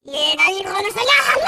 طيب خلاص يا أهم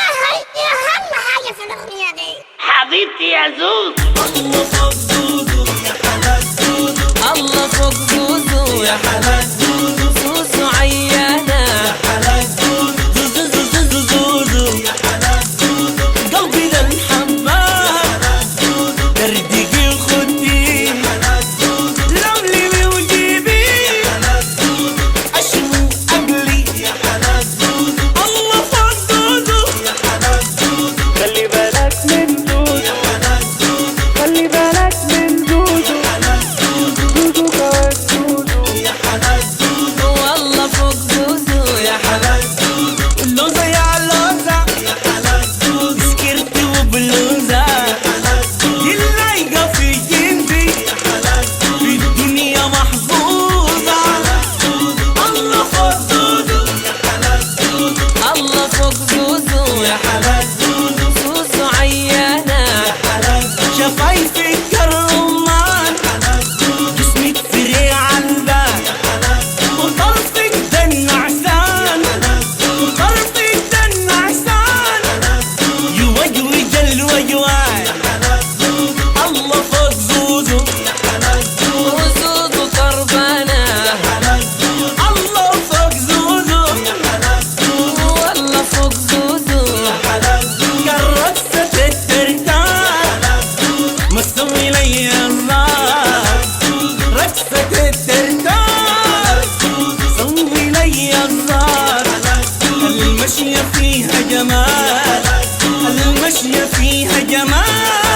حاجة في الأغنية دي حبيبتي يا زوز. الله فوق زوزو يا حلاك زوزو، الله فوق زوزو يا حلاك زوزو، زوزو عيانة يا حلاك زوزو، زوزو زوزو يا حلاك زوزو، قلبي للحبة يا حلاك زوزو، دردقي وخدي يا حلاك زوزو، لملمي وجيبي يا حلاك زوزو، أشمو أقلي يا حلاك زوزو، الله فوق زوزو يا حلاك زوزو، خلي بالك من زوزو يا حلاك زوزو، خلي بالك من زوزو يا حلاك زوزو، زوزو كواك زوزو يا حلاك زوزو، والله فوق زوزو يا حلاك زوزو، لوزة يا لوزة يا حلاك زوزو، سكرتي وبلوزة يا حلاك زوزو، دي اللايقة في جنبي يا حلاك زوزو، في الدنيا محظوظة يا حلاك زوزو، الله فوق زوزو يا حلاك زوزو، الله فوق زوزو يا حلاك زوزو، زوزو عيانة يا حلاك زوزو، شفايفك كالرمان يا حلاك زوزو، جسمك فري عالبال يا حلاك زوزو، وطرفك دن عسان يا حلاك زوزو، وطرفك دن عسان يا حلاك زوزو، يوجوج الوجوان يا حلاك زوزو، الله فوق زوزو يا حلاك زوزو، زوزو طربانة يا حلاك زوزو، الله فوق زوزو يا حلاك زوزو، والله فوق زوزو يا حلاك زوزو، كالرقصة الترتان يا حلاك زوزو، مسوي لي الراس رقصة الترتان سوي لي الراس، المشية فيها جمال، المشية فيها جمال.